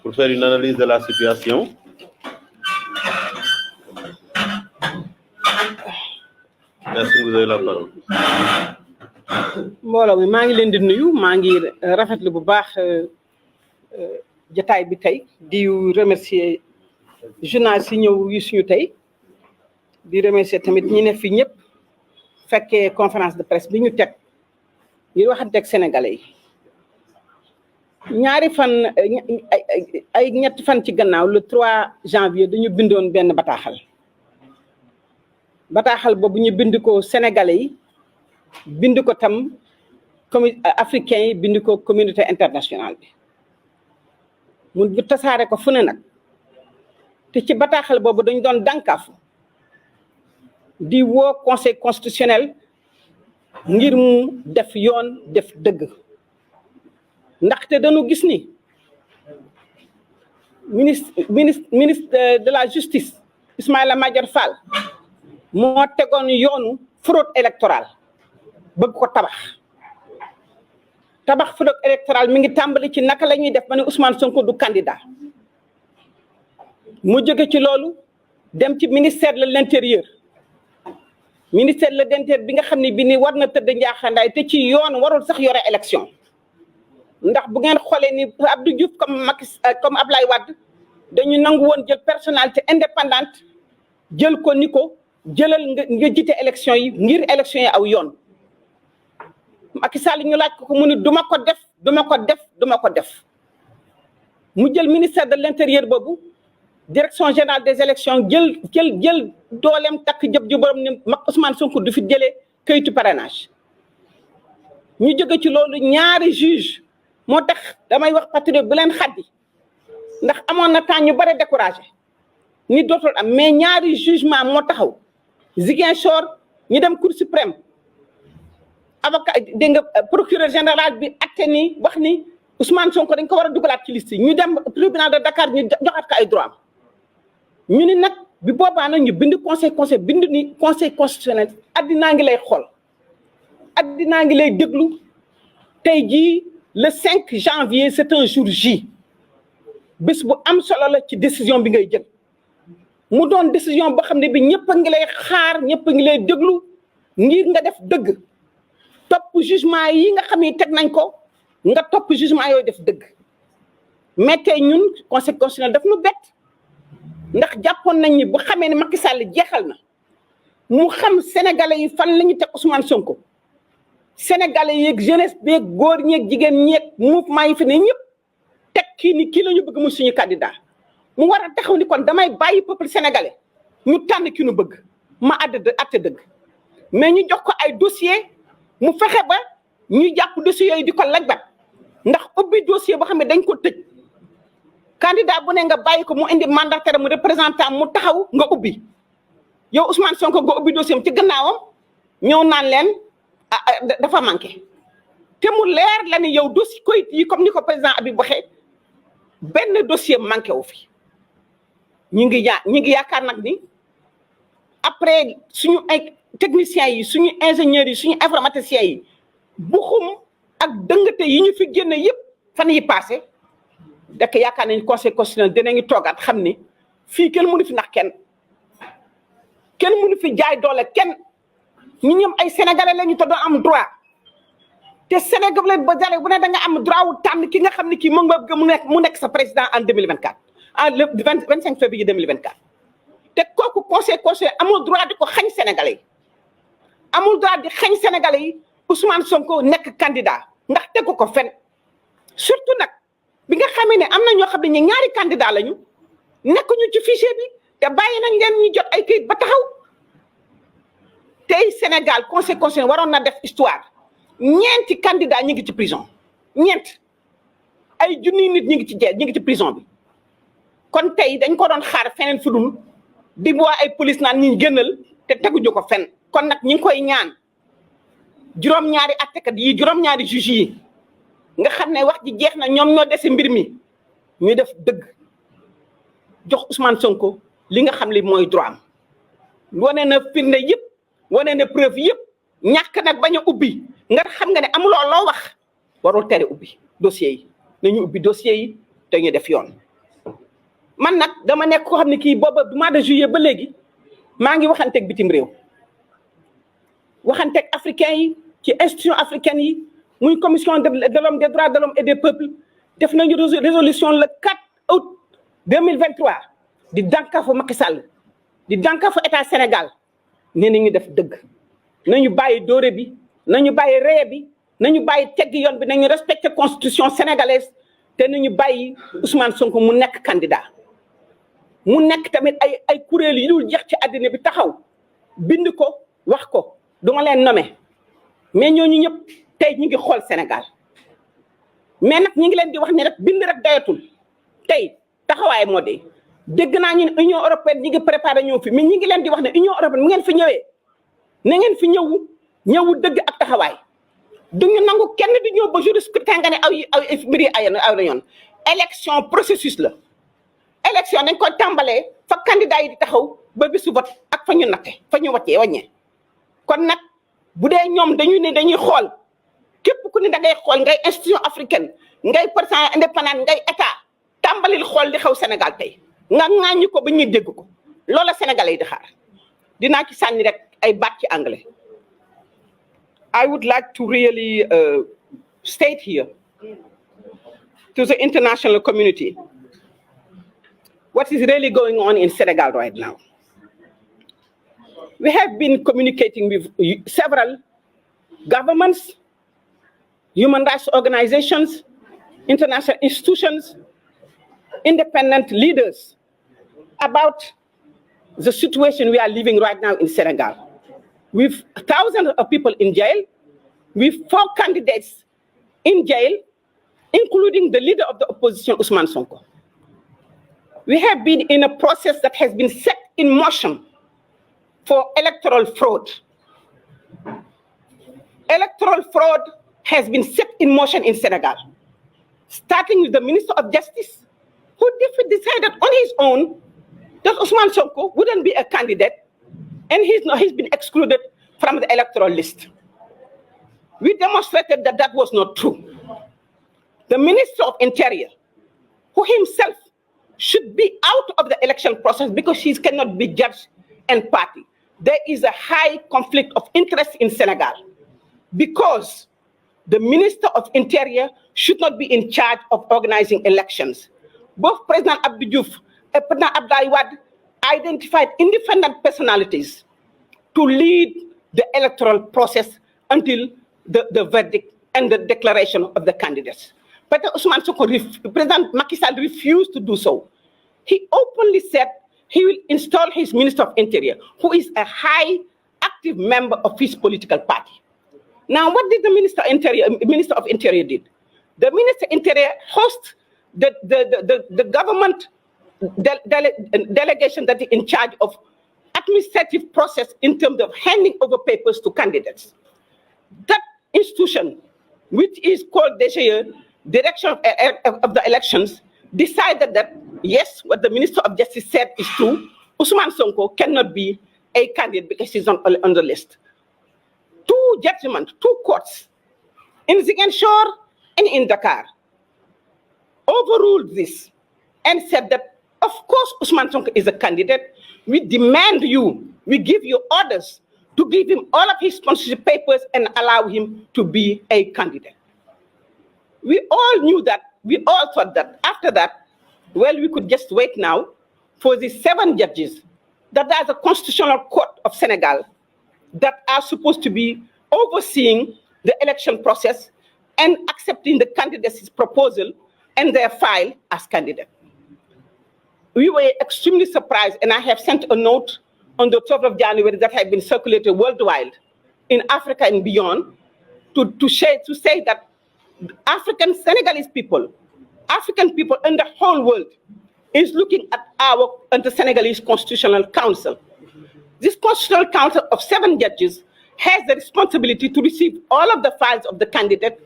pour faire une analyse de la situation. Merci, vous avez la parole. mbooloo mi maa ngi leen di nuyu maa ngi rafetlu bu baax jotaay bi tey di remercier journalistes yi ñëw yu suñu tey di remercier tamit ñi ne fi ñëpp fekkee conférence de presse bi ñu teg ngir waxanteeg sénégalais yi ñaari fan ay ñetti fan ci gannaaw le 3 janvier dañu bindoon benn bataaxal boobu ñu bind ko sénégalais yi bind ko tam africains yi bind ko communauté internationale bi mu tasaare ko fu ne nag te ci bataaxal boobu dañu doon dànkaafu di woo conseil constitutionnel ngir mu def yoon def dëgg ndaxte dañu gis ni ministre de la justice Ismaïla Madior Fall moo tegoon yoonu fraude électorale bëgg ko tabax fraude électorale mi ngi tàmbali ci naka la ñuy def ba ne Ousmane Sonko du candidat mu jóge ci loolu dem ci ministère de l'intérieur bi nga xam ne bi ni war na tëdd njaaxandaay te ci yoon warul sax yore élection ndax bu ngeen xoolee ni Abdou Diouf comme Ablaye Wade dañu nangu woon jël personnalité indépendante jël ko ni ko jëlal nga jiite élection yi ngir élection yi aw yoon Macky Sall ñu laaj ko mu ni duma ko def mu jël ministère de l'intérieur boobu direction générale des élections jël dooleem takk jëb ju borom ni Ousmane Sonko du fi jëlee kayitu parrainage ñu jóge ci loolu ñaari juge moo tax damay wax patriote bu leen xaddi ndax amoon na temps ñu bare découragé ni dootul am mais ñaari jugement moo taxaw Ziguinchor ñu dem cour suprême avocat dégg nga procureur général bi atte ni wax ni Ousmane Sonko dañ ko war a dugalaat ci liste yi ñu dem tribunal de Dakar ñu joxaat ko ay droit ñu ni nag bi boobaa nag ñu bind conseil bind ni conseil constitutionnel addinaa ngi lay xool addinaa ngi lay déglu tey jii le 5 janvier c'est un jour J bés bu am solo la ci décision bi ngay jël mu doon décision boo xam ne bi ñëpp a ngi lay xaar ñëpp a ngi lay déglu ngir nga def dëgg topp jugement yi nga xam ne teg nañ ko nga topp jugement yooyu def dëgg mais tey ñun conseil constitutionnel daf nu bett ndax jàppoon nañ ni bu xamee ne Macky Sall jeexal na mu xam sénégalais yi fan la ñu teg Ousmane Sonko sénégalais yeeg jeunesse beeg góor ñeeg jigéen ñeeg mouvement yi fi ne ñëpp teg kii la ñu bëgg mu suñu candidat mu war a taxaw ni kon damay bàyyi peuple sénégalais ñu tànn ki nu bëgg ma atte dëgg mais ñu jox ko ay dossier mu fexe ba ñu jàpp dossiers yooyu di ko lajbat ndax ubbi dossier boo xam ne dañ ko tëj candidat bu ne nga bàyyi ko mu indi mandataire mu représentant mu taxaw nga ubbi yow Ousmane Sonko nga ubbi dossier am ci gannaawam ñëw naan leen dafa manqué te mu leer la ni yow dossier koy yi comme ni ko président Habib waxee benn dossier manqué wu fi ñi ngi yaakaar nag ni après suñu ay techniciens yi suñu ingénieurs yi suñu informaticiens yi buxum ak dëngate yi ñu fi génne yëpp fan yi passé dakk yaakaar nañ conseil constitutionnel dinañu toogaat xam ni fii kenn mënu fi nax kenn mënu fi jaay doole kenn ñu ñoom ay sénégalais lañu te doo am droit te sénégalais ba jale bu ne da nga am droit wu tànn ki nga xam ne kii mu nga bëgg mu nekk sa président en 2024 le 25 février 2024 te kooku conseil amul droit di ko xañ sénégalais yi amul droit di xañ sénégalais yi Ousmane Sonko nekk candidat ndax tegu ko fen surtout nag bi nga xamee ne am na ñoo xam ne ñaari candidat lañu nekkuñu ci fichier bi te bàyyi nañ leen ñu jot ay kayit ba taxaw tey Sénégal conseil constitutionnel waroon na def histoire ñeenti candidat ñi ngi ci prison ñeent ay junniy nit ñi ngi ci prison bi kon tey dañ ko doon xaar feneen fu dul di boo ay police naan ñi génnal te teguñu ko fen kon nag ñi ngi koy ñaan juróom-ñaari attekat yi juróom-ñaari juge yi nga xam ne wax ji jeex na ñoom ñoo dese mbir mi ñu def dëgg jox Ousmane Sonko li nga xam li mooy droit am wane na firnde yëpp wane na preuve yëpp ñàkk nag bañ a ubbi nga xam nga ne amuloo loo wax warul tere ubbi dossier yi nañu ubbi dossier yi te ñu def yoon man nag dama nekk koo xam ne kii booba mois de juillet ba léegi maa ngi waxanteeg bitim réew waxanteeg africains yi ci institution africaine yi muy commission de l'homme des droits de l'homme et des peuples def nañu résolution le 4 août 2023 di dànkaafu Macky Sall di dànkaafu état Sénégal nee nañu def dëgg nañu bàyyi dóore bi nañu bàyyi reye bi nañu bàyyi teggi yoon bi nañu respecter constitution sénégalaise te nañu bàyyi Ousmane Sonko mu nekk candidat mu nekk tamit ay kuréel yu dul jeex ci àddina bi taxaw bind ko wax ko duma leen nommer mais ñooñu ñëpp tey ñu ngi xool Sénégal mais nag ñu ngi leen di wax ne rek bind rek dayatul tey taxawaay moo de dégg naa ñu ne Union européenne ñi ngi préparé ñëw fi mais ñi ngi leen di wax ne Union européenne mu ngeen fi ñëwee na ngeen fi ñëwu dëgg ak taxawaay duñu nangu kenn di ñëw ba jour scrutin nga ne aw mbir yi aw la yoon élection processus la élection dañ koy tàmbalee fa candidat yi di taxaw ba bisu vote ak fa ñu natte fa ñu wàññee kon nag bu dee ñoom dañuy ne dañuy xool képp ku ne da ngay xool ngay institution africaine ngay président indépendant ngay état tàmbalil xool li xew Sénégal tey nga ŋaañu ko ba ñuy dégg ko loola Sénégalais yi di xaar dinaa ci sànni rek ay baat ci anglais. I would like to really state here to the international community what is really going on in Senegal right now. We have been communicating with several governments, human rights organizations, international institutions, independent leaders about the situation we are living right now in Senegal. With thousands of people in jail, with 4 candidates in jail, including the leader of the opposition, Ousmane Sonko. We have been in a process that has been set in motion for electoral fraud. Electoral fraud has been set in motion in Senegal, starting with the Minister of Justice, who decided on his own that Ousmane Sonko wouldn't be a candidate, and he's been excluded from the electoral list. We demonstrated that that was not true. The Minister of Interior, who himself should be out of the election process because he cannot be judge and party. There is a high conflict of interest in Senegal because the Minister of Interior should not be in charge of organizing elections. Both President Abdou Diouf and President Abdoulaye Wade identified independent personalities to lead the electoral process until the verdict and the declaration of the candidates. But Ousmane Sonko, President Macky Sall refused to do so. He openly said he will install his Minister of Interior, who is a high active member of his political party. Now, what did the Minister of Interior did? The Minister of Interior hosts the government delegation that is in charge of administrative process in terms of handing over papers to candidates. That institution, which is called DGE, Direction of the Elections, decided that, yes, what the Minister of Justice said is true. Ousmane Sonko cannot be a candidate because he's on the list. 2 judgments, 2 courts, in Ziguinchor and in Dakar, overruled this and said that, of course, Ousmane Sonko is a candidate. We demand you, we give you orders to give him all of his sponsorship papers and allow him to be a candidate. We all knew that, we all thought that after that, well, we could just wait now for the 7 judges that there's a constitutional court of Senegal that are supposed to be overseeing the election process and accepting the candidates' proposal and their file as candidate. We were extremely surprised, and I have sent a note on the 12th of January that has been circulated worldwide in Africa and beyond to say that African Senegalese people, African people in the whole world is looking at the Senegalese Constitutional Council. This Constitutional Council of 7 judges has the responsibility to receive all of the files of the candidate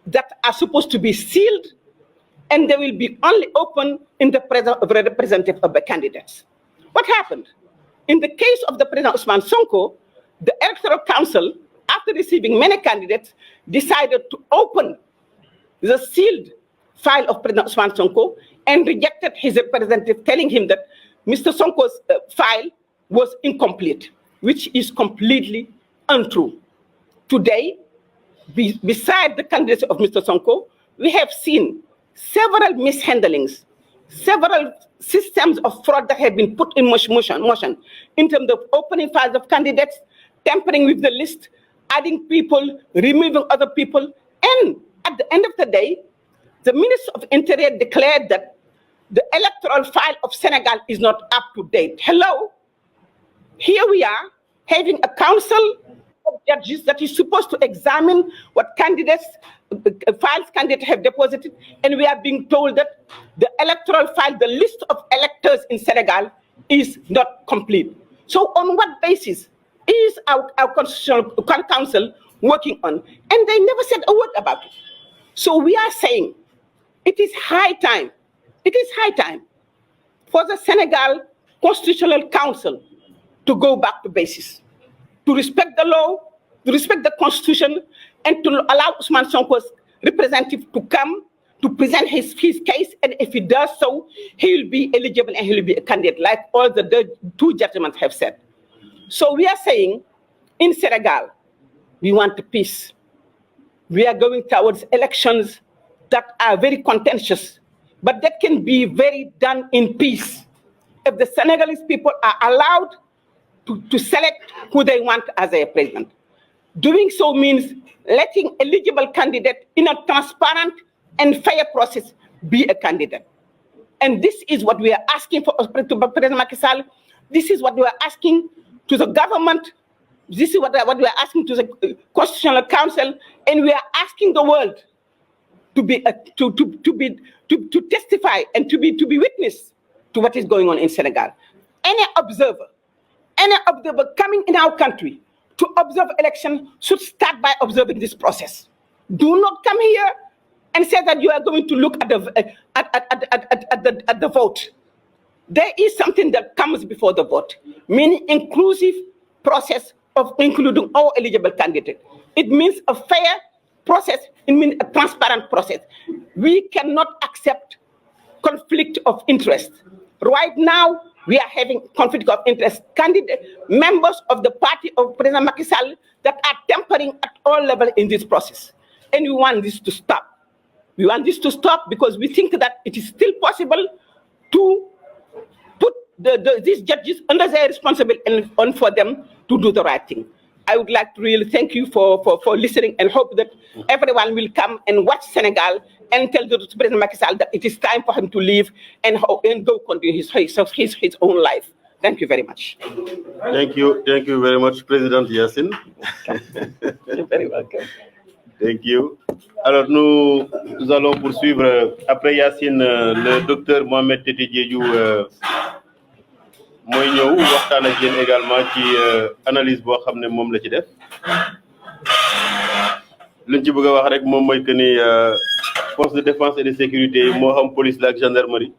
that are supposed to be sealed, and they will be only open in the presence of a representative of the candidates. What happened? In the case of the President Ousmane Sonko, the Electoral Council, after receiving many candidates, decided to open the sealed file of President Ousmane Sonko and rejected his representative telling him that Mr. Sonko's file was incomplete, which is completely untrue. Today, beside the candidacy of Mr. Sonko, we have seen several mishandlings, several systems of fraud that have been put in motion in terms of opening files of candidates, tampering with the list, adding people, removing other people. And at the end of the day, the Minister of Interior declared that the electoral file of Senegal is not up to date. Hello? Here we are having a council of judges that is supposed to examine what files candidates have deposited, and we are being told that the electoral file, the list of electors in Senegal is not complete. So on what basis is our constitutional council working on? And they never said a word about it. So we are saying it is high time for the Senegal Constitutional Council to go back to basis, to respect the law, to respect the constitution, and to allow Ousmane Sonko's representative to come to present his case. And if he does so, he will be eligible and he will be a candidate, like all the two gentlemen have said. So we are saying in Senegal, we want peace. We are going towards elections that are very contentious, but that can be very done in peace. If the Senegalese people are allowed to select who they want as their president. Doing so means letting eligible candidate in a transparent and fair process be a candidate. And this is what we are asking for President Macky Sall. This is what we are asking to the government. This is what we are asking to the Constitutional Council, and we are asking the world to testify and to be witness to what is going on in Senegal. Any observer coming in our country to observe election should start by observing this process. Do not come here and say that you are going to look at the vote. There is something that comes before the vote, meaning inclusive process of including all eligible candidates. It means a fair process, it means a transparent process. We cannot accept conflict of interest. Right now, we are having conflict of interest. Members of the party of President Macky Sall that are tampering at all levels in this process. And we want this to stop. We want this to stop because we think that it is still possible to put these judges under their responsibility and for them to do the right thing. I would like to really thank you for listening and hope that everyone will come and watch Senegal and tell the President Macky Sall that it is time for him to leave and go continue his own life. Thank you very much. Thank you very much, President Yacine. You're very welcome. Thank you. Alors nous allons poursuivre après Yacine le docteur Mohamed Tété Diédhiou mooy ñëw waxtaan ak yéen également ci analyse boo xam ne moom la ci def luñ ci bëgg a wax rek moom mooy que ni force de défense et de sécurité moo xam police la ak gendarmerie